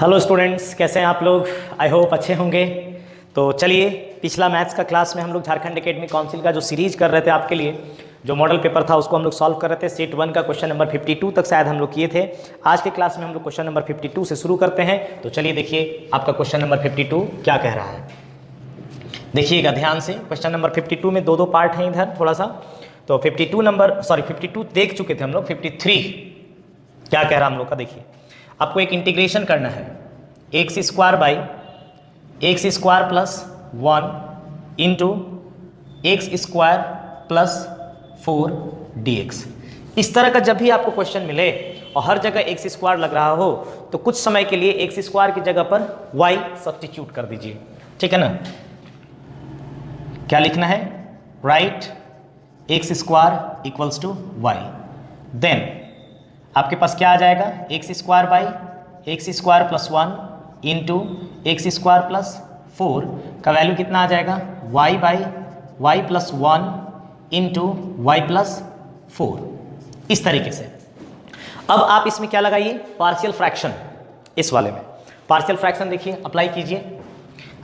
Hello students, कैसे हैं आप लोग? आई होप अच्छे होंगे। तो चलिए, पिछला मैथ्स का क्लास में हम लोग झारखंड एकेडमिक काउंसिल का जो सीरीज कर रहे थे आपके लिए, जो मॉडल पेपर था उसको हम लोग सॉल्व कर रहे थे। सेट 1 का क्वेश्चन नंबर 52 तक शायद हम लोग किए थे। आज के क्लास में हम लोग क्वेश्चन नंबर 52 से शुरू करते हैं। तो चलिए देखिए आपका क्वेश्चन नंबर 52 क्या कह रहा है। देखिएगा ध्यान से, क्वेश्चन नंबर 52 में दो पार्ट हैं इधर थोड़ा सा। तो 52 देख चुके थे हम लोग। 53 क्या कह रहा हम लोग का, देखिए आपको एक इंटीग्रेशन करना है x square by x square plus 1 into x square plus 4 dx। इस तरह का जब भी आपको क्वेश्चन मिले और हर जगह एक्स स्क्वायर लग रहा हो तो कुछ समय के लिए एक्स स्क्वायर की जगह पर y सब्स्टिट्यूट कर दीजिए, ठीक है ना। क्या लिखना है? Write X square equals to Y. Then आपके पास क्या आ जाएगा? X square by x square plus 1 into x square plus 4 का वैल्यू कितना आ जाएगा? Y by Y plus 1 into Y plus 4। इस तरीके से अब आप इसमें क्या लगाइए? Partial fraction. इस वाले में पार्शियल फ्रैक्शन देखिए अप्लाई कीजिए।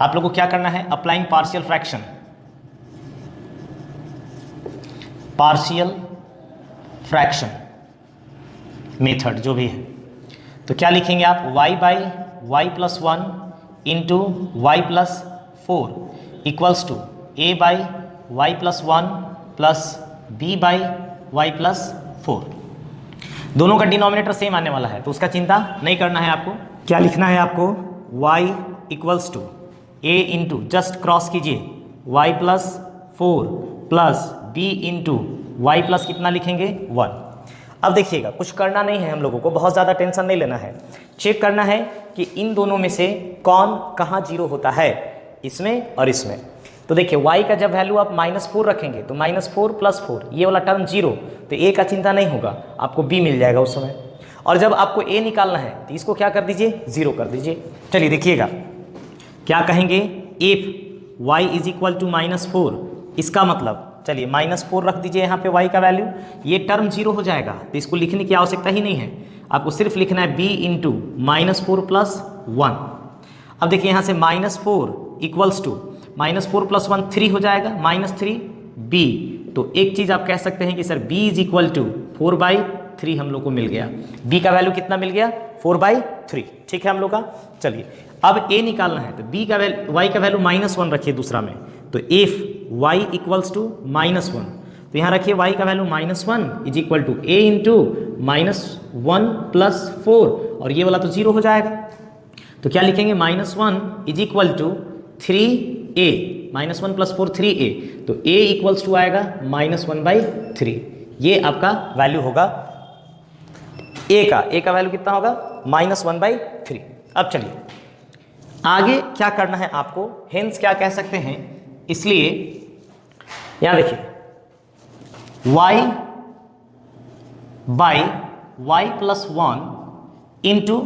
आप लोगों को क्या करना है? Applying partial fraction, partial fraction method जो भी है। तो क्या लिखेंगे आप? y by Y plus 1 into Y plus 4 equals to a by Y plus 1 plus b by Y plus 4। दोनों का डिनोमिनेटर सेम आने वाला है तो उसका चिंता नहीं करना है आपको। क्या लिखना है आपको? y equals to a into, just cross कीजिए, y plus 4 plus b into Y plus कितना लिखेंगे? 1। अब देखिएगा कुछ करना नहीं है हम लोगों को, बहुत ज़्यादा टेंशन नहीं लेना है। चेक करना है कि इन दोनों में से कौन कहाँ जीरो होता है, इसमें और इसमें। तो देखिए y का जब वैल्यू आप -4 रखेंगे तो -4 प्लस 4 ये वाला टर्म जीरो, तो a का चिंता नहीं होगा, आपको b मिल जाएगा उस समय। और जब आपको a निकालना है तो इसको क्या कर दीजिए? 0 कर दीजिए। चलिए देखिएगा क्या कहेंगे? If y is equal to -4, इसका मतलब चलिए -4 रख दीजिए यहाँ पे y का वैल्यू, ये टर्म 0 हो जाएगा तो इसको लिखने की आवश्यकता ही नहीं है। आपको सिर्फ लिखना है b इंटू -4 प्लस 1। अब देखिए यहाँ से -4 इक्वल्स टू -4 प्लस 1 3 हो जाएगा, -3b। तो एक चीज़ आप कह सकते हैं कि sir b is equal to 4/3 हम लोग को मिल गया। b का वैल्यू कितना मिल गया? 4/3, ठीक है हम लोग का। चलिए अब a निकालना है तो b का वैल्यू, y का वैल्यू -1 रखिए दूसरा में। तो इफ y इक्वल्स टू -1, तो यहाँ रखिए y का value -1 is equal to a into -1 plus 4, और ये वाला तो 0 हो जाएगा। तो क्या लिखेंगे? -1 is equal to 3a, -1 plus 4 3a, तो a इक्वल्स टू आएगा -1/3। ये आपका वैल्यू होगा a का वैल्यू कितना होगा? -1/3। अब चलिए आगे क्या करना है आपको, हेंस क्या कह सकते हैं, इसलिए यहां देखिए y by Y plus 1 into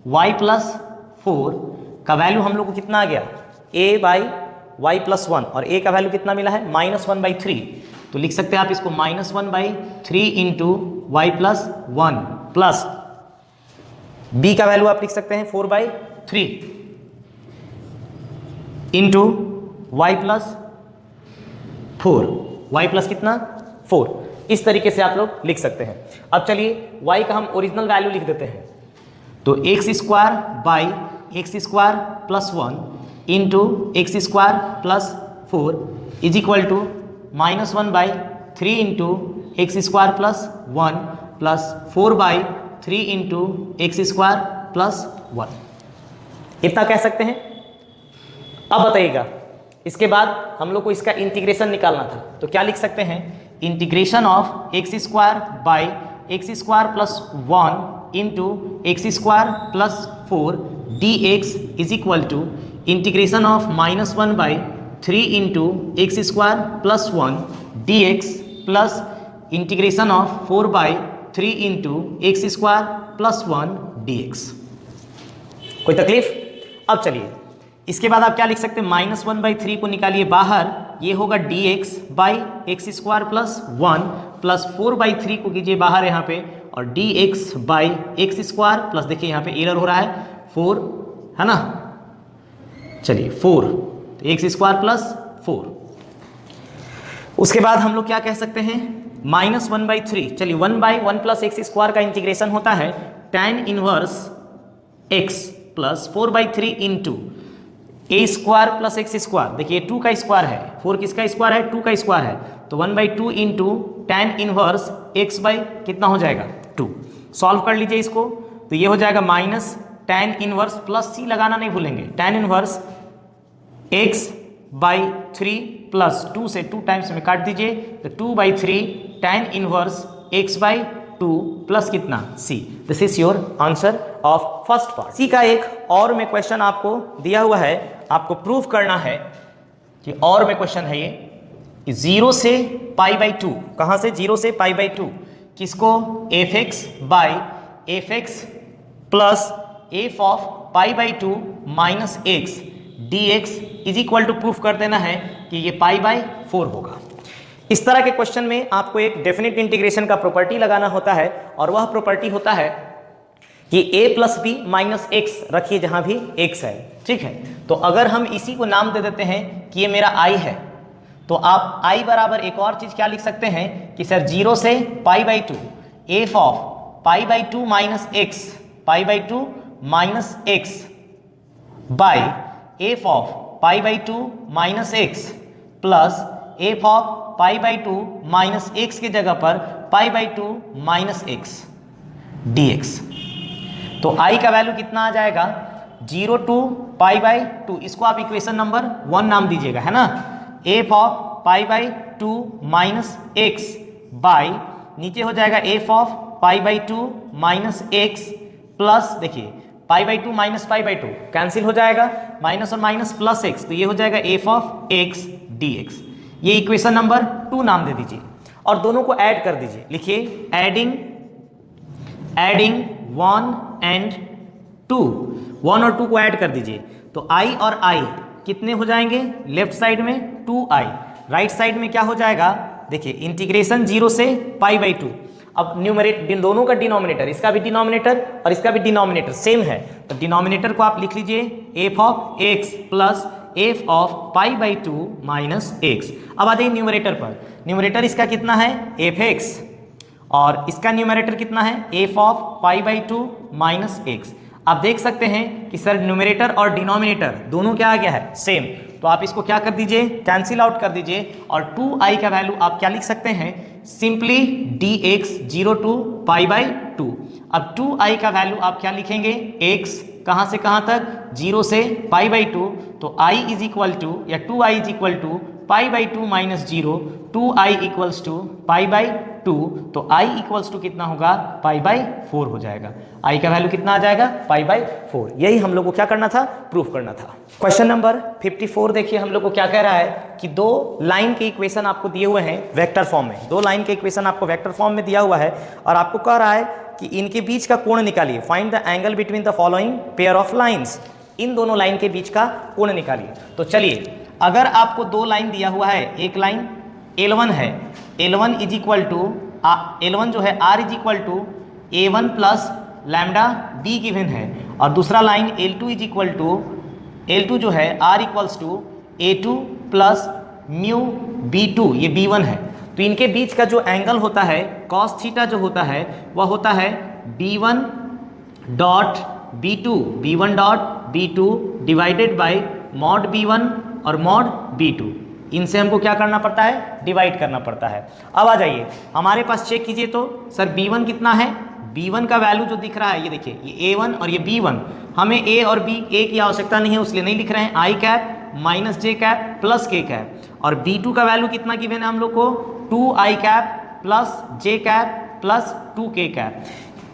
Y plus 4 का वैल्यू हम लोग को कितना आ गया? a बाई वाई प्लस 1, और a का वैल्यू कितना मिला है? -1/3। तो लिख सकते हैं आप इसको -1/3 into Y plus 1 plus b का वैल्यू आप लिख सकते हैं 4/3 into Y plus 4, y plus कितना? 4। इस तरीके से आप लोग लिख सकते हैं। अब चलिए y का हम ओरिजिनल वैल्यू लिख देते हैं। तो x square by x square plus 1 into x square plus 4 is equal to -1/3 into x square plus 1 प्लस 4/3 इंटू एक्स स्क्वायर प्लस 1। इतना कह सकते हैं। अब बताइएगा इसके बाद हम लोग को इसका इंटीग्रेशन निकालना था, तो क्या लिख सकते हैं? Integration of x square by x square plus 1 into x square plus 4 dx is equal to integration of -1/3 into x square plus 1 dx plus integration of 4/3 into x square plus 1 dx। कोई तकलीफ? अब चलिए इसके बाद आप क्या लिख सकते हैं? -1/3 को निकालिए बाहर, ये होगा dx by x square plus 1 प्लस 4/3 को कीजिए बाहर यहाँ पे, और D x by x square plus देखिए यहाँ पे एरर हो रहा है 4 है ना, चलिए 4 तो एक्स स्क्वायर प्लस 4। उसके बाद हम लोग क्या कह सकते हैं -1/3। चलिए 1/1 प्लस एक्स स्क्वायर का इंटीग्रेशन होता है tan inverse x plus 4/3 into a square plus x square. देखिए 2 का स्क्वायर है, 4 किसका स्क्वायर है 2 का स्क्वायर है, तो 1/2 into tan inverse x by कितना हो जाएगा 2। सॉल्व कर लीजिए इसको, तो ये हो जाएगा minus tan inverse plus c लगाना नहीं भूलेंगे, tan इनवर्स x/3 प्लस 2 से 2 टाइम्स में काट दीजिए तो 2/3 tan इनवर्स x/2 प्लस कितना c। This is your answer of first part. C का एक और में क्वेश्चन आपको दिया हुआ है, आपको प्रूव करना है कि और में क्वेश्चन है ये 0 से π/2, कहां से 0 से π/2 किसको f(x) by f(x) plus f of π/2 minus x dx is equal to proof कर देना है कि ये π/4 होगा। इस तरह के क्वेश्चन में आपको एक डेफिनेट इंटीग्रेशन का प्रॉपर्टी लगाना होता है और वह प्रॉपर्टी होता है कि a plus b minus x रखिए जहां भी x है, ठीक है। तो अगर हम इसी को नाम दे देते हैं कि ये मेरा i है, तो आप i बराबर एक और चीज क्या लिख सकते हैं कि सर 0 से π/2 f of π/2 minus x π/2 minus x by f of π/2 minus x plus f of π/2 minus x की जगह पर π/2 माइनस एक्स dx। तो i का वैल्यू कितना आ जाएगा 0 टू π/2, इसको आप इक्वेशन नंबर 1 नाम दीजिएगा, है ना। f of π/2 minus x by नीचे हो जाएगा f of π/2 minus x plus देखिए π/2 माइनस π/2 कैंसिल हो जाएगा, माइनस और माइनस प्लस एक्स, तो ये हो जाएगा f ऑफ x dx। ये इक्वेशन नंबर 2 नाम दे दीजिए और दोनों को ऐड कर दीजिए। लिखिए एडिंग 1 एंड 2, 1 और 2 को ऐड कर दीजिए तो i और i कितने हो जाएंगे, लेफ्ट साइड में 2i, राइट साइड में क्या हो जाएगा देखिए इंटीग्रेशन 0 से π/2। अब न्यूमरेटर दोनों का डिनोमिनेटर, इसका भी डिनोमिनेटर और इसका भी डिनोमिनेटर सेम है, तो डिनोमिनेटर को आप लिख लीजिए f of x plus f of π/2 minus x। अब आ जाइए न्यूमरेटर पर, न्यूमरेटर इसका कितना है f(x) और इसका न्यूमरेटर कितना है f ऑफ π/2 माइनस x। आप देख सकते हैं कि सर न्यूमरेटर और डिनोमिनेटर दोनों क्या आ गया है सेम, तो आप इसको क्या कर दीजिए कैंसिल आउट कर दीजिए और 2i का वैल्यू आप क्या लिख सकते हैं सिंपली dx 0 टू π/2। अब 2i का वैल्यू आप क्या लिखेंगे x कहां से कहां तक 0 से π/2, तो i इज इक्वल टू या 2i is equal to π/2 minus 0, 2i equals to π/2, तो i इक्वल्स टू कितना होगा π/4 हो जाएगा। i का वैल्यू कितना आ जाएगा π/4। यही हम लोग को क्या करना था प्रूफ करना था। क्वेश्चन नंबर 54 देखिए हम लोग को क्या कह रहा है कि 2 लाइन के इक्वेशन आपको दिए हुए हैं वेक्टर फॉर्म में, 2 लाइन के इक्वेशन आपको वेक्टर फॉर्म में दिया हुआ है और आपको कह रहा है कि इनके बीच का कोण निकालिए, find the angle between the following pair of lines, इन दोनों लाइन के बीच का कोण निकालिए। तो चलिए अगर आपको 2 लाइन दिया हुआ है, एक लाइन L1 है, L1 is equal to L1 जो है R is equal to A1 plus lambda B given है और दूसरा line L2 is equal to L2 जो है R equals to A2 plus mu B2, ये B1 है। तो इनके बीच का जो एंगल होता है cos थीटा जो होता है वह होता है B1 dot B2 divided by mod B1 और मॉड B2, इनसे हमको क्या करना पड़ता है डिवाइड करना पड़ता है। अब आ जाइए हमारे पास चेक कीजिए तो सर B1 कितना है, B1 का वैल्यू जो दिख रहा है ये देखिए ये A1 और ये B1, हमें A और B A की आवश्यकता नहीं है इसलिए नहीं लिख रहे हैं, i cap minus j cap plus k cap और B2 का वैल्यू कितना गिवन है हम लोग को 2i cap plus j cap plus 2k cap.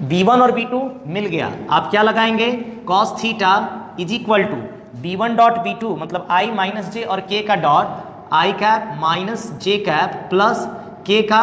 B1 और B2 मिल गया, आप क्या लगाएंगे cos theta is equal to B1 dot B2 मतलब i माइनस j और k का dot i cap minus j cap plus k का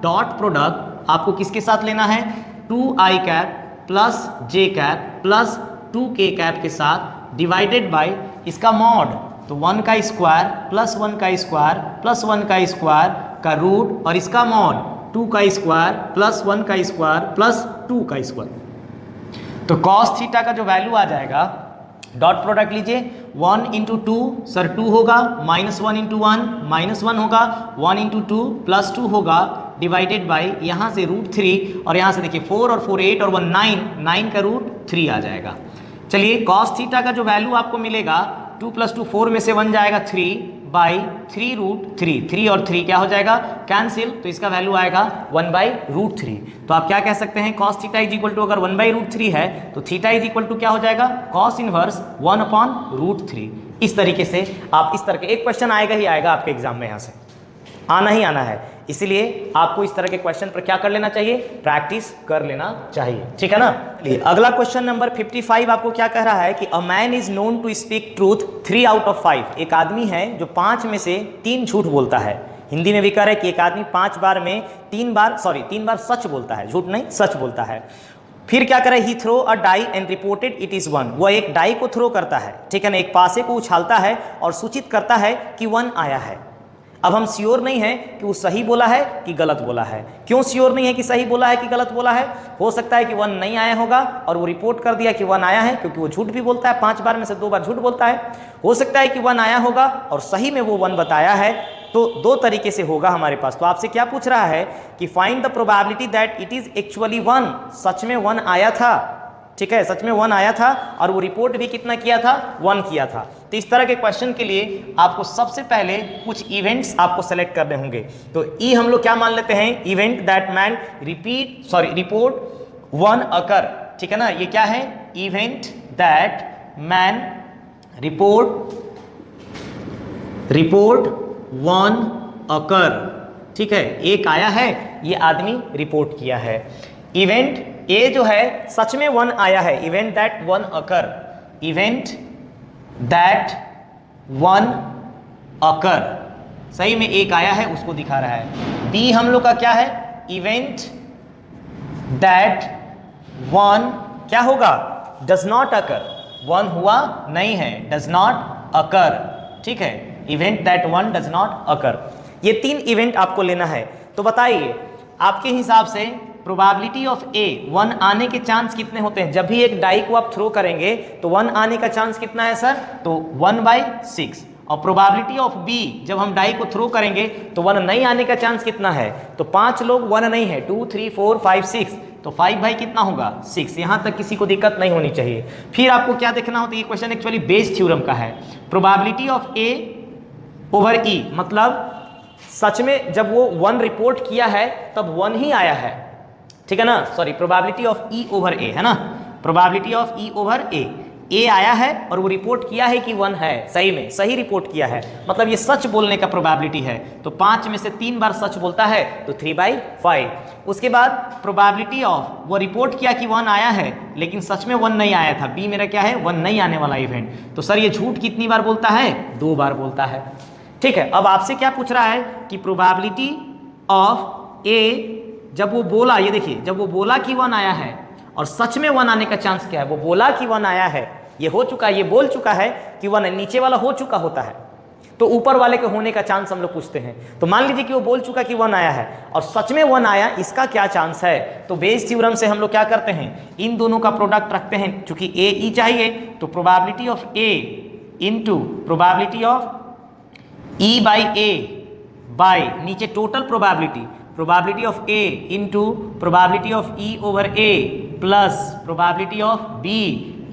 डॉट प्रोडक्ट आपको किसके साथ लेना है 2i cap plus j cap plus 2k cap के साथ डिवाइडेड बाय इसका मॉड, तो 1 का स्क्वायर प्लस 1 का स्क्वायर प्लस 1 का स्क्वायर का रूट और इसका मॉड 2 का स्क्वायर प्लस 1 का स्क्वायर प्लस 2 का स्क्वायर। तो कॉस थीटा का जो वैल्यू आ जाएगा, डॉट प्रोडक्ट लीजिए, 1 इंटू 2 सर 2 होगा, माइनस 1 इंटू 1 माइनस 1 होगा, 1 इंटू 2 प्लस 2 होगा, डिवाइडेड बाई यहाँ से √3 और यहाँ से देखिए 4 और 4 8 और 1 9, 9 का √3 आ जाएगा। चलिए कॉस थीटा का जो वैल्यू आपको मिलेगा 2 प्लस 2 4 में से 1 जाएगा 3 बाई 3 3 और 3 क्या हो जाएगा कैंसिल, तो इसका वैल्यू आएगा 1 बाई √3। तो आप क्या कह सकते हैं, cos theta is equal to अगर 1 बाई √3 है तो थीटा इज इक्वल टू क्या हो जाएगा, कॉस इनवर्स 1 अपॉन √3। इस तरीके से आप इस तरह के एक क्वेश्चन आएगा ही आएगा आपके एग्जाम में, यहाँ से आना ही आना है, इसीलिए आपको इस तरह के क्वेश्चन पर क्या कर लेना चाहिए, प्रैक्टिस कर लेना चाहिए, ठीक है ना। अगला क्वेश्चन नंबर 55 आपको क्या कह रहा है कि a man is known to speak truth 3 out of 5। एक आदमी है जो 5 में से 3 झूठ बोलता है। हिंदी में भी कह रहा है कि एक आदमी 5 बार में 3 बार सच बोलता है, झूठ नहीं सच बोलता है। फिर क्या करे, he throw a die and reported it is 1। वह एक डाई को थ्रो करता है, ठीक है ना, एक पासे को उछालता है और सूचित करता है कि 1 आया है। अब हम श्योर नहीं है कि वो सही बोला है कि गलत बोला है। क्यों श्योर नहीं है कि सही बोला है कि गलत बोला है, हो सकता है कि 1 नहीं आया होगा और वो रिपोर्ट कर दिया कि 1 आया है, क्योंकि वो झूठ भी बोलता है, 5 बार में से 2 बार झूठ बोलता है। हो सकता है कि 1 आया होगा और सही में वो 1 बताया है। तो 2 तरीके से होगा हमारे पास। तो आपसे क्या पूछ रहा है कि find the probability that it is actually 1, सच में 1 आया था, ठीक है, सच में 1 आया था और वो रिपोर्ट भी कितना किया था, 1 किया था। तो इस तरह के क्वेश्चन के लिए आपको सबसे पहले कुछ इवेंट्स आपको सेलेक्ट करने होंगे। तो ई हम लोग क्या मान लेते हैं, इवेंट दैट मैन रिपोर्ट 1 अकर, ठीक है ना, ये क्या है, इवेंट दैट मैन रिपोर्ट 1 अकर, ठीक है, एक आया है, ये आदमी रिपोर्ट किया है। इवेंट ए जो है सच में 1 आया है, event that 1 occur, event that 1 अकर, सही में एक आया है उसको दिखा रहा है। बी हम लोग का क्या है, इवेंट दैट 1 क्या होगा, डज नॉट अकर, 1 हुआ नहीं है, डज नॉट अकर, ठीक है, event that 1 does not occur. ये 3 इवेंट आपको लेना है। तो बताइए आपके हिसाब से प्रोबेबिलिटी ऑफ ए 1 आने के चांस कितने होते हैं। जब भी एक डाई को आप थ्रो करेंगे तो 1 आने का चांस कितना है सर, तो 1/6। और प्रोबेबिलिटी ऑफ बी जब हम डाई को थ्रो करेंगे तो 1 नहीं आने का चांस कितना है, तो 5 लोग 1 नहीं है, 2 3 4 5 6, तो 5 बाई कितना होगा 6। यहां तक किसी को दिक्कत नहीं होनी चाहिए। फिर आपको क्या देखना होता है, ये क्वेश्चन एक्चुअली बेस थ्योरम का है। प्रोबेबिलिटी ऑफ ए ओवर ई, मतलब सच में जब वो 1 रिपोर्ट किया है तब 1 ही आया है, ठीक है ना, sorry, probability of E over A है ना, probability of E over A आया है और वो रिपोर्ट किया है कि 1 है, सही में सही रिपोर्ट किया है, मतलब ये सच बोलने का प्रोबेबिलिटी है। तो 5 में से 3 बार सच बोलता है तो 3/5। उसके बाद प्रोबेबिलिटी ऑफ वो रिपोर्ट किया कि 1 आया है लेकिन सच में 1 नहीं आया था, बी मेरा क्या है 1 नहीं आने वाला इवेंट। तो सर ये झूठ कितनी बार बोलता है, 2 बार बोलता है, ठीक है। अब आपसे क्या पूछ रहा है कि प्रोबेबिलिटी ऑफ ए जब वो बोला, ये देखिए जब वो बोला कि 1 आया है और सच में 1 आने का चांस क्या है, वो बोला कि 1 आया है, ये हो चुका है, ये बोल चुका है कि 1 नीचे वाला हो चुका होता है, तो ऊपर वाले के होने का चांस हम लोग पूछते हैं। तो मान लीजिए कि वो बोल चुका कि 1 आया है और सच में 1 आया, इसका क्या चांस है। तो बेस थ्योरम से हम लोग क्या करते हैं, इन दोनों का प्रोडक्ट रखते हैं, चूंकि ए ई चाहिए तो probability of A into probability of E by A by नीचे total probability of A into probability of E over A plus probability of B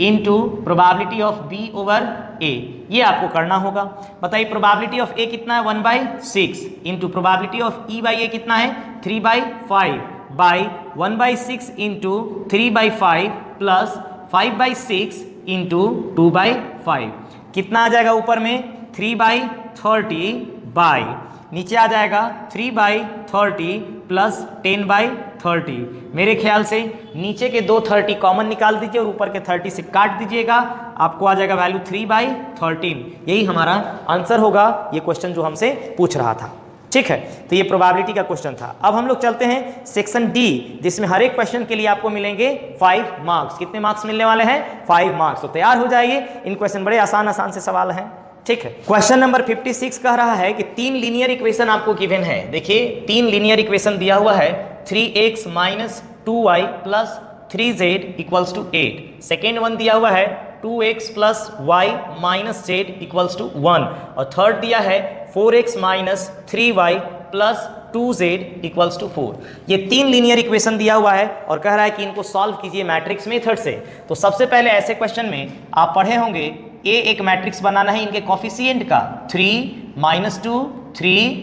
into probability of B over A, ये आपको करना होगा। बताइए probability of ए कितना है 1/6 into probability of E by A कितना है 3/5 बाई 1/6 इंटू 3/5 प्लस 5/6 इंटू 2/5, कितना आ जाएगा ऊपर में 3/30 बाई, नीचे आ जाएगा 3/30 प्लस 10/30। मेरे ख्याल से नीचे के 2 30 कॉमन निकाल दीजिए और ऊपर के 30 से काट दीजिएगा, आपको आ जाएगा वैल्यू 3/13। यही हमारा आंसर होगा ये क्वेश्चन जो हमसे पूछ रहा था, ठीक है। तो ये प्रोबेबिलिटी का क्वेश्चन था। अब हम लोग चलते हैं सेक्शन डी, जिसमें हर एक क्वेश्चन के लिए आपको मिलेंगे 5 मार्क्स। कितने मार्क्स मिलने वाले हैं, 5 मार्क्स। तो तैयार हो जाइए, इन क्वेश्चन बड़े आसान से सवाल हैं, ठीक है। क्वेश्चन नंबर 56 कह रहा है कि 3 लीनियर इक्वेशन आपको गिवन है। देखिए 3 लीनियर इक्वेशन दिया हुआ है, 3x minus 2y plus 3z equals to 8। Second one दिया हुआ है 2x plus y minus z equals to 1 और थर्ड दिया है 4x minus 3y plus 2z equals to 4। ये 3 लीनियर इक्वेशन दिया हुआ है और कह रहा है कि इनको सॉल्व कीजिए मैट्रिक्स मेथड से। तो सबसे पहले ऐसे क्वेश्चन में आप पढ़े होंगे ए एक मैट्रिक्स बनाना है इनके कॉफिशिएंट का 3 माइनस 2 3,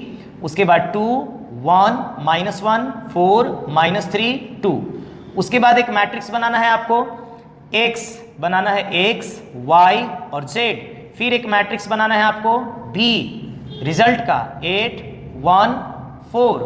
उसके बाद 2 1 माइनस 1 4 माइनस 3 2। उसके बाद एक मैट्रिक्स बनाना है आपको x बनाना है x y और z। फिर एक मैट्रिक्स बनाना है आपको b रिजल्ट का 8 1 4।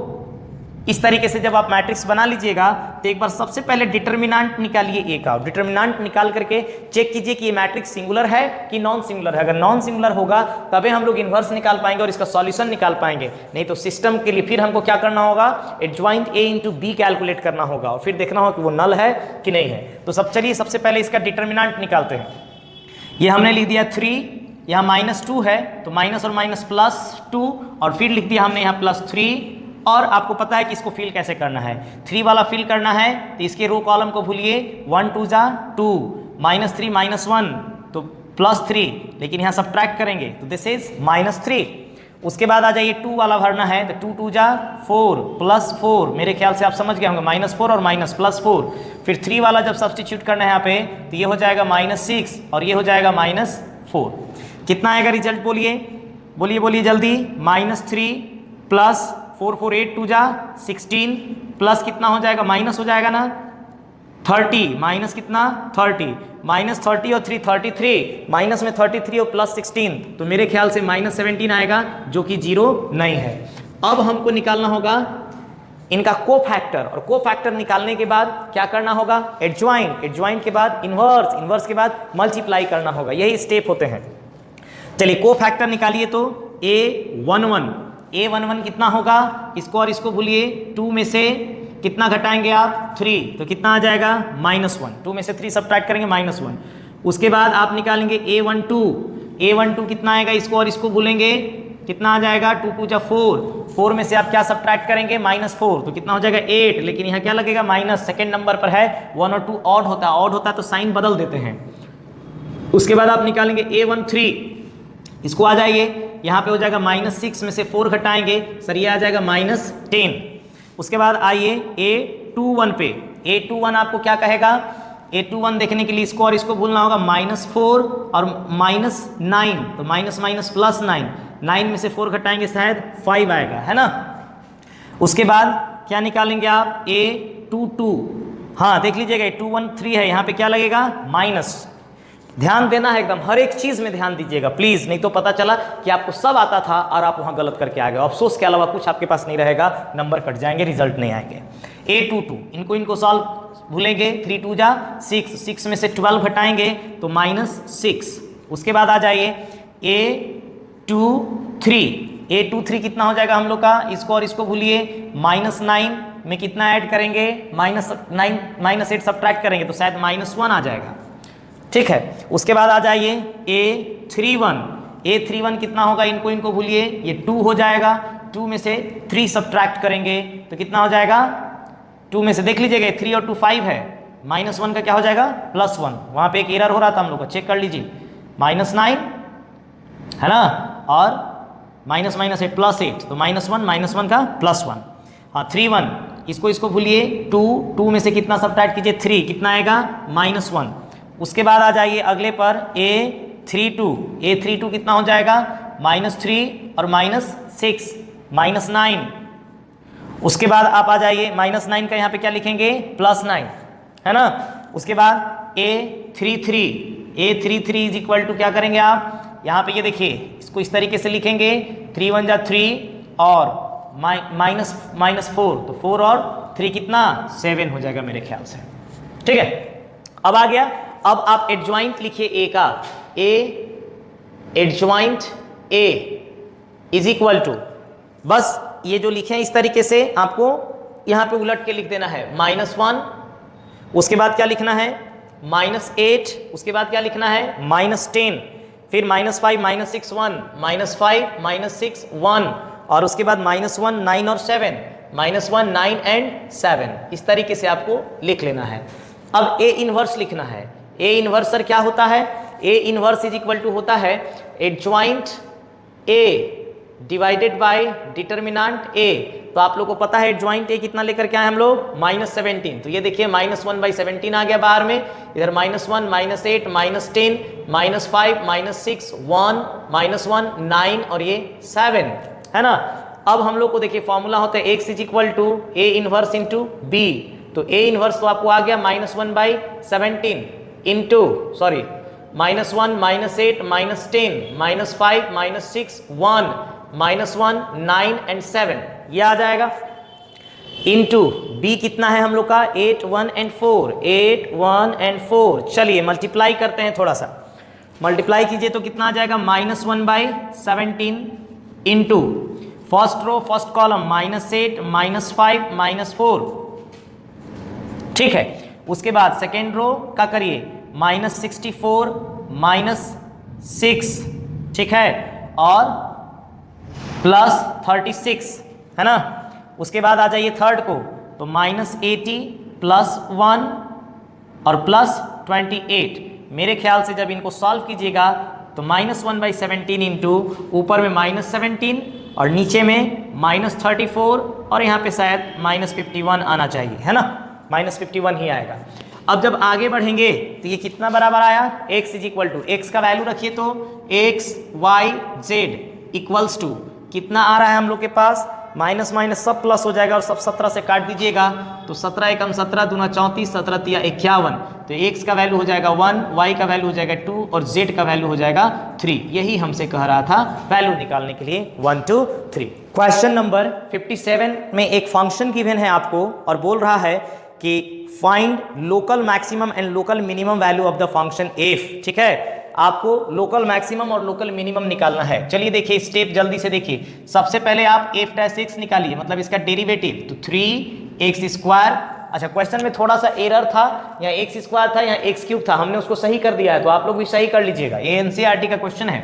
इस तरीके से जब आप मैट्रिक्स बना लीजिएगा तो एक बार सबसे पहले डिटर्मिनेंट निकालिए ए का। डिटर्मिनेंट निकाल करके चेक कीजिए कि ये मैट्रिक्स सिंगुलर है कि नॉन सिंगुलर है। अगर नॉन सिंगुलर होगा तभी हम लोग इन्वर्स निकाल पाएंगे और इसका सॉल्यूशन निकाल पाएंगे, नहीं तो सिस्टम के लिए फिर हमको क्या करना होगा, adjoint A into B calculate करना होगा और फिर देखना होगा कि वो नल है कि नहीं है। तो चलिए सबसे पहले इसका डिटर्मिनेंट निकालते हैं। ये हमने लिख दिया 3, यहाँ माइनस 2 है तो माइनस और माइनस प्लस 2 और फिर लिख दिया हमने यहाँ प्लस 3। और आपको पता है कि इसको फिल कैसे करना है, 3 वाला फिल करना है तो इसके रो कॉलम को भूलिए, 1 2 जा 2 माइनस 3 माइनस 1 तो प्लस 3, लेकिन यहाँ सब्ट्रैक्ट करेंगे तो दिस इज माइनस 3। उसके बाद आ जाइए 2 वाला भरना है तो 2 2 जा 4 प्लस 4, मेरे ख्याल से आप समझ गए होंगे माइनस 4 और माइनस प्लस 4। फिर 3 वाला जब सब्सटीट्यूट करना है यहाँ पे तो ये हो जाएगा माइनस 6 और ये हो जाएगा माइनस 4। कितना आएगा रिजल्ट बोलिए बोलिए बोलिए जल्दी, माइनस 3 प्लस 4 4 8 2 जा 16 प्लस कितना हो जाएगा, माइनस हो जाएगा ना 30, माइनस कितना 30, माइनस 30 और 3 33, माइनस में 33 और प्लस 16 तो मेरे ख्याल से माइनस 17 आएगा जो कि 0 नहीं है। अब हमको निकालना होगा इनका कोफैक्टर और कोफैक्टर निकालने के बाद क्या करना होगा, एडजॉइंट, एडजॉइंट के बाद इन्वर्स, इन्वर्स के बाद मल्टीप्लाई करना होगा, यही स्टेप होते हैं। चलिए कोफैक्टर निकालिए तो a11 कितना होगा, इसको और इसको भूलिए, 2 में से कितना घटाएंगे आप 3 तो कितना आ जाएगा -1, 2 में से 3 सब्ट्रैक्ट करेंगे -1। उसके बाद आप निकालेंगे a12 कितना आएगा, इसको और इसको भूलेंगे कितना आ जाएगा 2 2 जा 4 में से आप क्या सब्ट्रैक्ट करेंगे -4 तो कितना हो जाएगा 8, लेकिन यहाँ क्या लगेगा माइनस, सेकेंड नंबर पर है 1 और 2 ऑड होता है तो साइन बदल देते हैं। उसके बाद आप निकालेंगे a13, इसको आ जाइए यहाँ पे हो जाएगा -6 में से 4 घटाएंगे सर ये आ जाएगा -10। उसके बाद आइए a21 पे, a21 आपको क्या कहेगा, a21 देखने के लिए इसको और इसको भूलना होगा -4 और -9 तो माइनस माइनस प्लस 9 में से 4 घटाएंगे शायद 5 आएगा, है ना। उसके बाद क्या निकालेंगे आप a22, हाँ देख लीजिएगा a213 है, यहाँ पे क्या लगेगा माइनस। ध्यान देना है एकदम, हर एक चीज में ध्यान दीजिएगा प्लीज, नहीं तो पता चला कि आपको सब आता था और आप वहां गलत करके आ गए, अफसोस के अलावा कुछ आपके पास नहीं रहेगा, नंबर कट जाएंगे, रिजल्ट नहीं आएंगे। a22 इनको सॉल्व भूलेंगे, 3 2 जा 6 में से 12 घटाएंगे तो -6। उसके बाद आ जाइए a23 कितना हो जाएगा हम लोग का, इसको और इसको भूलिए, -9 में कितना ऐड करेंगे -8 सब्ट्रैक्ट करेंगे तो शायद -1 आ जाएगा, ठीक है। उसके बाद आ जाइए a31 कितना होगा, इनको भूलिए, ये 2 हो जाएगा, 2 में से 3 सब्ट्रैक्ट करेंगे तो कितना हो जाएगा, 2 में से देख लीजिएगा 3 और 2 5 है, -1 का क्या हो जाएगा +1, वहाँ पे एक एरर हो रहा था हम लोग का, चेक कर लीजिए, -9 है ना और -8 +8 तो -1 का +1, हाँ 31 इसको भूलिए, 2 में से कितना सब्ट्रैक्ट कीजिए 3, कितना आएगा -1। उसके बाद आ जाइए अगले पर a32 कितना हो जाएगा -3 और -6 -9। उसके बाद आप आ जाइए -9 का यहाँ पे क्या लिखेंगे +9, है ना। उसके बाद a33 इज इक्वल टू क्या करेंगे आप, यहाँ पे ये देखिए इसको इस तरीके से लिखेंगे, 3 1 जा 3 और -4 तो 4 और 3 कितना 7 हो जाएगा मेरे ख्याल से, ठीक है। अब आ गया, अब आप एडजॉइंट लिखिए ए का, adjoint A is equal to, बस ये जो लिखे हैं इस तरीके से आपको यहाँ पे उलट के लिख देना है, -1, उसके बाद क्या लिखना है -8, उसके बाद क्या लिखना है -10, फिर -5 -6 1, -5 -6 1, और उसके बाद -1 9 और 7, -1 9 एंड 7। इस तरीके से आपको लिख लेना है। अब ए इनवर्स लिखना है। ए इनवर्स सर क्या होता है? A inverse is equal to होता है adjoint A divided by determinant A. तो आप लोग को पता है एडजॉइंट ए कितना लेकर के आए हम लोग? -17। तो ये देखिए -1/17 आ गया बाहर में, इधर -1 -8 -10 -5 -6 1 -1 9 और ये 7 है ना। अब हम लोग को देखिए फॉर्मूला होता है x is equal to A inverse into B. तो ए इनवर्स तो आपको आ गया -1/17 इंटू -1 -8 -10 -5 -6 1 -1 9 एंड 7, ये आ जाएगा। इंटू बी कितना है हम लोग का? 8 1 एंड 4, 8 1 एंड 4। चलिए मल्टीप्लाई करते हैं, थोड़ा सा मल्टीप्लाई कीजिए तो कितना आ जाएगा? -1/17 into first row first column -8 -5 -4, ठीक है। उसके बाद सेकेंड रो का करिए -64 -6, ठीक है, और +36 है ना। उसके बाद आ जाइए थर्ड को, तो -80 +1 और +28। मेरे ख्याल से जब इनको सॉल्व कीजिएगा तो -1/17 इंटू ऊपर में -17 और नीचे में -34 और यहाँ पे शायद -51 आना चाहिए, है ना। -51 ही आएगा। अब जब आगे बढ़ेंगे तो ये कितना बराबर आया? x is equal to, x का वैल्यू रखिए तो x y z equals to कितना आ रहा है हम लोग के पास? माइनस माइनस सब प्लस हो जाएगा और सब 17 से काट दीजिएगा तो 17 एकम 17 दूना 34, 17 तिया 51। तो x का वैल्यू हो जाएगा 1, y का वैल्यू हो जाएगा 2 और z का वैल्यू हो जाएगा 3। यही हमसे कह रहा था वैल्यू निकालने के लिए 1 2 3। क्वेश्चन नंबर 57 में एक फंक्शन गिवन है आपको और बोल रहा है कि find local maximum and local minimum value of the function f। ठीक है, आपको लोकल मैक्सिमम और लोकल मिनिमम निकालना है। चलिए देखिए स्टेप जल्दी से देखिए। सबसे पहले आप f' निकालिए, मतलब इसका डेरिवेटिव, तो 3x²। अच्छा, क्वेश्चन में थोड़ा सा एरर था, यहाँ x² था, यहाँ x³ था, हमने उसको सही कर दिया है, तो आप लोग भी सही कर लीजिएगा, ये NCERT का क्वेश्चन है।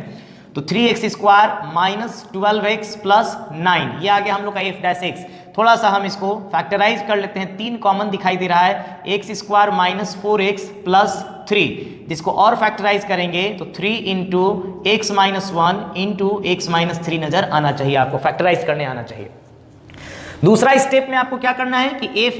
तो 3x² माइनस 12x प्लस 9, ये आ गया हम लोग का f'। थोड़ा सा हम इसको फैक्टराइज कर लेते हैं, 3 कॉमन दिखाई दे रहा है, x² माइनस 4x प्लस 3, जिसको और फैक्टराइज करेंगे तो 3 into x minus 1 into x minus 3 नजर आना चाहिए, आपको फैक्टराइज करने आना चाहिए। दूसरा स्टेप में आपको क्या करना है कि f'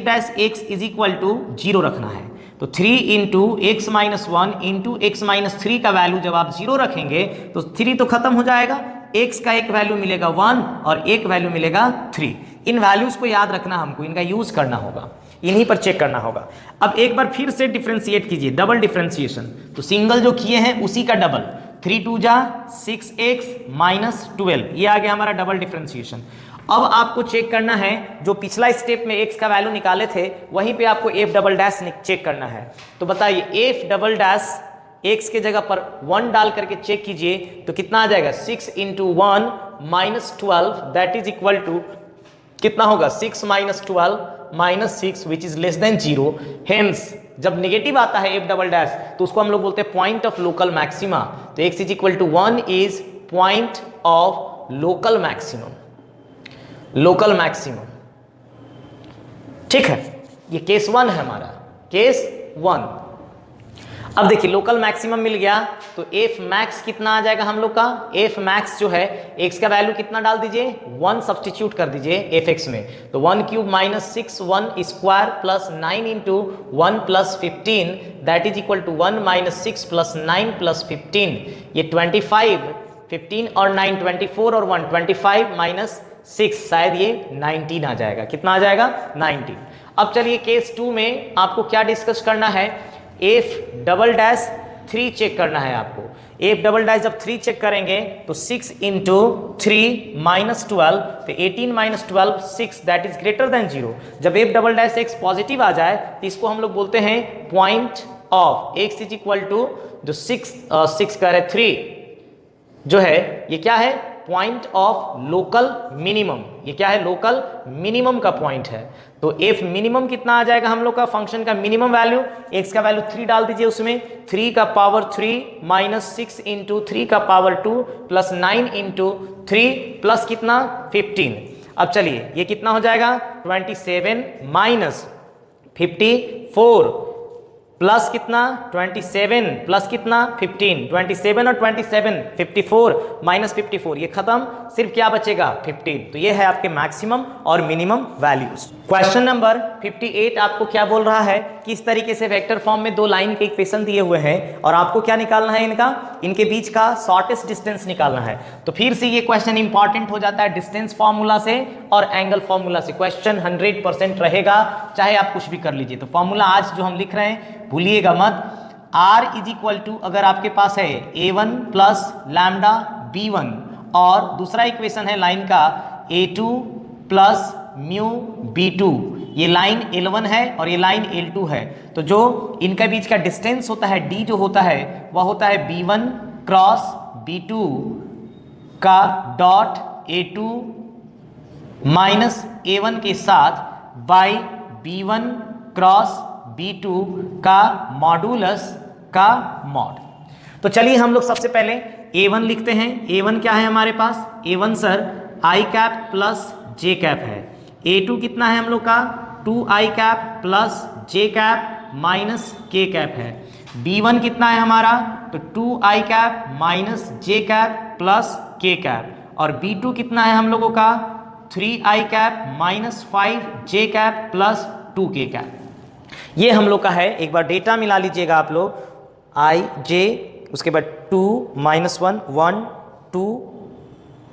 इज इक्वल टू 0 रखना है। तो 3 into x minus 1 into x minus 3 का वैल्यू जब आप 0 रखेंगे तो 3 तो खत्म हो जाएगा, x का एक वैल्यू मिलेगा 1 और एक वैल्यू मिलेगा 3। इन वैल्यूज को याद रखना, हमको इनका यूज करना होगा, इन्हीं पर चेक करना होगा। अब एक बार फिर से डिफ्रेंशिएट कीजिए, डबल डिफ्रेंशिएशन। तो सिंगल जो किए हैं उसी का डबल, 3 2 जा 6x माइनस 12, ये आ गया हमारा डबल डिफ्रेंशिएशन। अब आपको चेक करना है, जो पिछला स्टेप में x का वैल्यू निकाले थे वहीं पे आपको f" चेक करना है। तो बताइए f" x के जगह पर 1 डाल करके चेक कीजिए तो कितना आ जाएगा? 6 into 1 minus 12, that is equal to कितना होगा? 6 minus 12 minus 6 which is less than 0। Hence जब नेगेटिव आता है f" तो उसको हम लोग बोलते हैं पॉइंट ऑफ लोकल मैक्सिमा। तो x is equal to 1 is point of local maximum, local maximum. ठीक है, ये केस 1 है हमारा, केस 1। अब देखिए लोकल मैक्सिमम मिल गया तो f मैक्स कितना आ जाएगा हम लोग का? f मैक्स जो है x का वैल्यू कितना डाल दीजिए? 1 सब्सटीट्यूट कर दीजिए fx में। तो 1 cube minus 6 1 square plus 9 into 1 plus 15, that is equal to 1 minus 6 plus 9 plus 15, ये 25, 15 और 9 24 और 1 25 माइनस 6, शायद ये 19 आ जाएगा। कितना आ जाएगा? 19। अब चलिए केस 2 में आपको क्या डिस्कस करना है? f" 3 चेक करना है आपको। f" जब 3 चेक करेंगे तो 6 इंटू 3 माइनस 12, तो 18 minus 12 6, that is greater than 0। जब f" पॉजिटिव आ जाए तो इसको हम लोग बोलते हैं point of x is equal to जो 6 कह रहे 3 जो है ये क्या है? Point of local minimum. ये क्या है? लोकल मिनिमम का पॉइंट है। तो एफ मिनिमम कितना आ जाएगा हम लोग का फंक्शन का मिनिमम वैल्यू? एक्स का वैल्यू 3 डाल दीजिए उसमें, 3 का पावर 3 माइनस 6 इंटू 3 का पावर 2 प्लस 9 इंटू 3 प्लस कितना 15। अब चलिए ये कितना हो जाएगा? 27 माइनस 54 प्लस कितना 27 प्लस कितना 15, 27 और 27 54 माइनस 54, ये खत्म, सिर्फ क्या बचेगा 15। तो ये है आपके मैक्सिमम और मिनिमम वैल्यूज। क्वेश्चन नंबर 58 आपको क्या बोल रहा है? किस तरीके से वेक्टर फॉर्म में दो लाइन के इक्वेशन दिए हुए हैं और आपको क्या निकालना है? इनके बीच का शॉर्टेस्ट डिस्टेंस निकालना है। तो फिर से ये क्वेश्चन इंपॉर्टेंट हो जाता है डिस्टेंस फॉर्मूला से और एंगल फॉर्मूला से। क्वेश्चन 100% रहेगा, चाहे आप कुछ भी कर लीजिए। तो फॉर्मूला आज जो हम लिख रहे हैं भूलिएगा मत। R इज इक्वल टू, अगर आपके पास है A1 प्लस लैम्डा B1 और दूसरा इक्वेशन है लाइन का A2 प्लस म्यू B2, ये लाइन L1 है और ये लाइन L2 है। तो जो इनका बीच का डिस्टेंस होता है D जो होता है वह होता है B1 क्रॉस B2 का डॉट A2 माइनस A1 के साथ बाई B1 क्रॉस B2 का मॉडुलस का मॉड। तो चलिए हम लोग सबसे पहले A1 लिखते हैं। A1 क्या है हमारे पास? A1 sir i cap plus j cap है। A2 कितना है हम लोग का? 2i cap plus j cap minus k cap है। B1 कितना है हमारा? तो 2i cap minus j cap plus k cap. और B2 कितना है हम लोगों का? 3i cap minus 5j cap plus 2k cap. ये हम लोग का है। एक बार डेटा मिला लीजिएगा आप लोग, i j, उसके बाद 2 माइनस 1 1 2,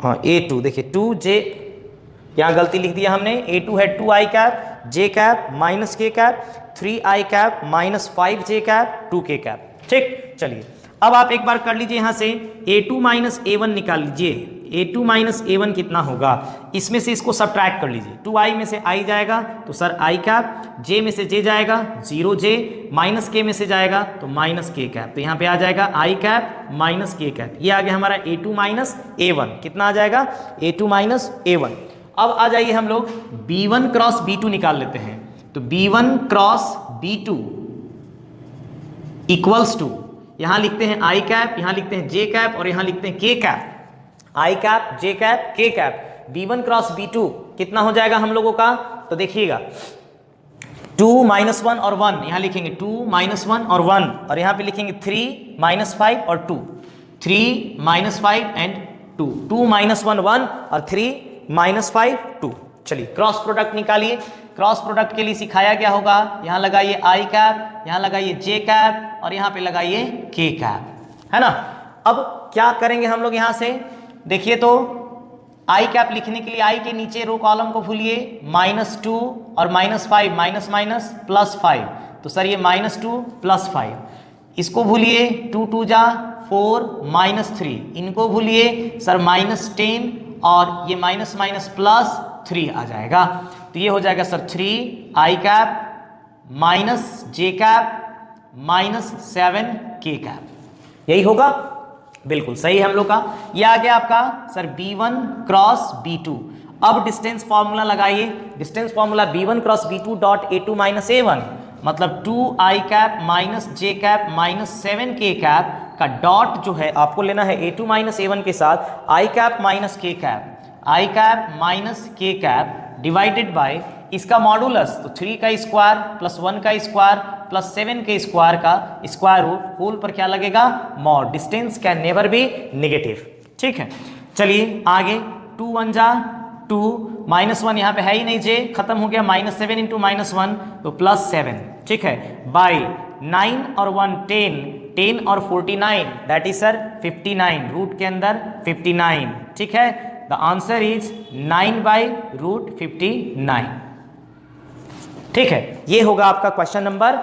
हाँ A2 देखिए 2j, यहाँ गलती लिख दिया हमने, A2 है 2i cap j cap minus k cap, 3i cap minus 5j cap 2k cap. ठीक, चलिए अब आप एक बार कर लीजिए यहाँ से A2 माइनस A1 निकाल लीजिए। A2 माइनस A1 कितना होगा? इसमें से इसको सब्ट्रैक्ट कर लीजिए। 2i में से i जाएगा तो सर i कैप, j में से j जाएगा 0j, माइनस k में से जाएगा तो माइनस k कैप। तो यहाँ पे आ जाएगा i cap minus k cap. ये आ गया हमारा A2 माइनस A1। कितना आ जाएगा? A2 minus A1। अब आ जाइए हम लोग B1 क्रॉस B2 निकाल लेते हैं। तो B1 cross B2 equals to, यहाँ लिखते हैं i कैप, यहाँ लिखते हैं j कैप और यहाँ लिखते हैं k cap. i cap j cap k cap. B1 cross B2 कितना हो जाएगा हम लोगों का? तो देखिएगा 2 माइनस 1 और 1, यहाँ लिखेंगे 2 माइनस 1 और 1 और यहाँ पे लिखेंगे 3 माइनस 5 और 2, 3 माइनस 5 एंड 2, 2 माइनस 1 1 और 3 माइनस 5 2। चलिए क्रॉस प्रोडक्ट निकालिए। क्रॉस प्रोडक्ट के लिए सिखाया क्या होगा? यहाँ लगाइए i कैप, यहाँ लगाइए j कैप और यहाँ पे लगाइए k कैप, है ना। अब क्या करेंगे हम लोग? यहाँ से देखिए तो i कैप लिखने के लिए i के नीचे रो कॉलम को भूलिए, -2 और -5, माइनस माइनस प्लस 5, तो सर ये -2 प्लस 5, इसको भूलिए 2 2 जा 4 -3, इनको भूलिए सर -10 और ये माइनस माइनस प्लस 3 आ जाएगा। तो ये हो जाएगा sir 3i cap minus j cap minus 7k cap. यही होगा, बिल्कुल सही है हम लोग का। ये आ गया आपका सर B1 क्रॉस B2। अब डिस्टेंस फॉर्मूला लगाइए। Distance formula B1 cross B2 dot A2 minus A1, मतलब 2i cap minus j cap minus 7k cap का डॉट जो है आपको लेना है A2 माइनस A1 के साथ i cap minus k cap, i cap minus k cap divided by इसका मॉडुलस, तो 3 का स्क्वायर प्लस 1 का स्क्वायर प्लस 7 के स्क्वायर का स्क्वायर रूट, होल पर क्या लगेगा? Mod. Distance can never be negative. ठीक है, चलिए आगे 2 1 जा 2, -1 यहाँ पे है ही नहीं, j खत्म हो गया, -7 इंटू -1 तो +7। ठीक है, बाई 9 और 1 10, 10 और 49 दैट इज सर 59, रूट के अंदर 59। ठीक है, द आंसर इज 9/√59। ठीक है, ये होगा आपका क्वेश्चन नंबर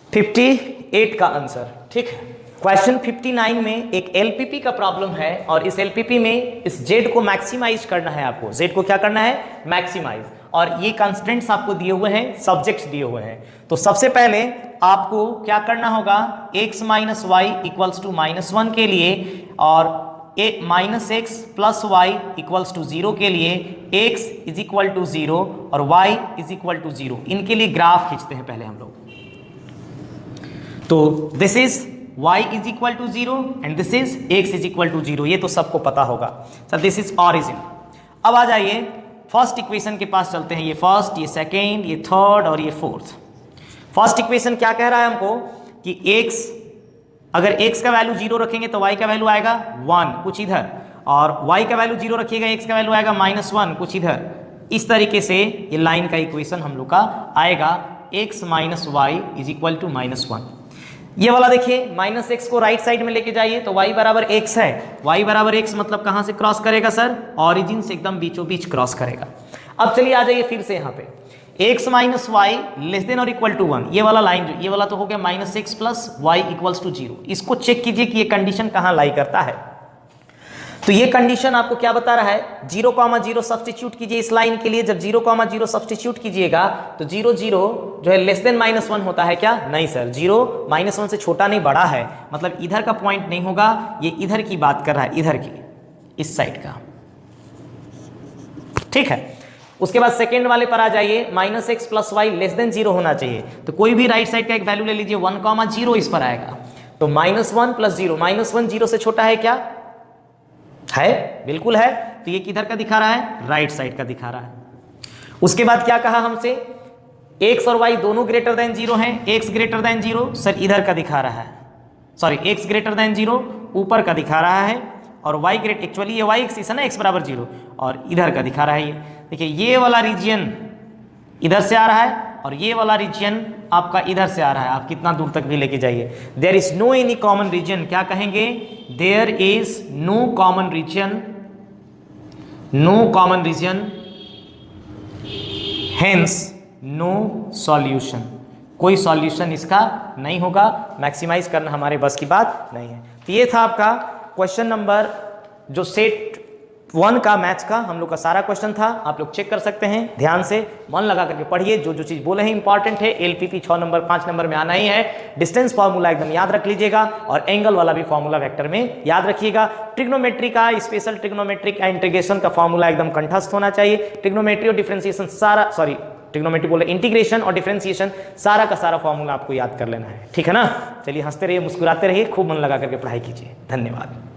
58 का आंसर। ठीक है, क्वेश्चन 59 में एक एलपीपी का प्रॉब्लम है और इस एलपीपी में इस z को मैक्सिमाइज करना है आपको। z को क्या करना है? मैक्सिमाइज। और ये कंस्टेंट्स आपको दिए हुए हैं, सब्जेक्ट्स दिए हुए हैं। तो सबसे पहले आपको क्या करना होगा? x minus y equals to -1 के लिए और minus x plus y equals to 0 के लिए x इज इक्वल टू 0 और y इज इक्वल टू 0, इनके लिए ग्राफ खींचते हैं पहले हम लोग। तो this is y is equal to 0 and this is x is equal to 0, ये तो सबको पता होगा सर। This is origin. अब आ जाइए फर्स्ट इक्वेशन के पास चलते हैं। ये फर्स्ट, ये सेकेंड, ये थर्ड और ये फोर्थ। फर्स्ट इक्वेशन क्या कह रहा है हमको कि x, अगर x का वैल्यू 0 रखेंगे तो y का वैल्यू आएगा 1 कुछ इधर, और y का वैल्यू 0 रखिएगा x का वैल्यू आएगा -1 कुछ इधर। इस तरीके से ये लाइन का इक्वेशन हम लोग का आएगा x minus y is equal to -1। ये वाला देखिए, माइनस एक्स को राइट साइड में लेके जाइए तो y बराबर x है। y बराबर x मतलब कहाँ से क्रॉस करेगा सर? ऑरिजिन से एकदम बीचों बीच क्रॉस करेगा। अब चलिए आ जाइए फिर से यहाँ पे, x minus y less than और इक्वल टू 1, ये वाला लाइन, जो ये वाला तो हो गया minus x plus y equals to 0। इसको चेक कीजिए कि ये कंडीशन कहाँ लाई करता है। तो ये कंडीशन आपको क्या बता रहा है, 0,0 सब्स्टिट्यूट कीजिए इस लाइन के लिए। जब 0,0 सब्स्टिट्यूट कीजिएगा तो 0 0 जो है लेस देन -1 होता है क्या? नहीं सर, 0 -1 से छोटा नहीं बड़ा है, मतलब इधर का पॉइंट नहीं होगा, ये इधर की बात कर रहा है, इधर की, इस साइड का, ठीक है। उसके बाद सेकेंड वाले पर आ जाइए, minus x plus y less than 0 होना चाहिए। तो कोई भी राइट साइड का एक वैल्यू ले लीजिए, 1,0 इस पर आएगा। तो -1 प्लस 0, -1 0 से छोटा है क्या? है, बिल्कुल है। तो ये किधर का दिखा रहा है? राइट साइड का दिखा रहा है। उसके बाद क्या कहा हमसे, x और y दोनों ग्रेटर देन 0 हैं। x ग्रेटर देन 0 सर इधर का दिखा रहा है, सॉरी x ग्रेटर देन 0 ऊपर का दिखा रहा है, और y ग्रेट, एक्चुअली ये y एक्सिस है ना, x बराबर 0, और इधर का दिखा रहा है। ये देखिए, ये वाला रीजन इधर से आ रहा है और ये वाला रीजन आपका इधर से आ रहा है। आप कितना दूर तक भी लेके जाइए, there is no any common region. क्या कहेंगे? There is no common region, no common region, hence no solution. कोई सॉल्यूशन इसका नहीं होगा, मैक्सिमाइज करना हमारे बस की बात नहीं है। तो ये था आपका क्वेश्चन नंबर, जो सेट 1 का मैथ्स का हम लोग का सारा क्वेश्चन था। आप लोग चेक कर सकते हैं, ध्यान से मन लगा करके पढ़िए। जो जो चीज़ बोले हैं इंपॉर्टेंट है। एलपीपी 6 नंबर 5 नंबर में आना ही है। डिस्टेंस फार्मूला एकदम याद रख लीजिएगा, और एंगल वाला भी फार्मूला वेक्टर में याद रखिएगा। ट्रिग्नोमेट्री का, स्पेशल ट्रिग्नोमेट्रिक इंटीग्रेशन का फार्मूला एकदम कंठस्थ होना चाहिए। ट्रिग्नोमेट्री और डिफरेंशिएशन सारा, सॉरी ट्रिग्नोमेट्री बोले, इंटीग्रेशन और डिफरेंशिएशन सारा का सारा फार्मूला आपको याद कर लेना है, ठीक है ना। चलिए हंसते रहिए, मुस्कुराते रहिए, खूब मन लगा करके पढ़ाई कीजिए। धन्यवाद।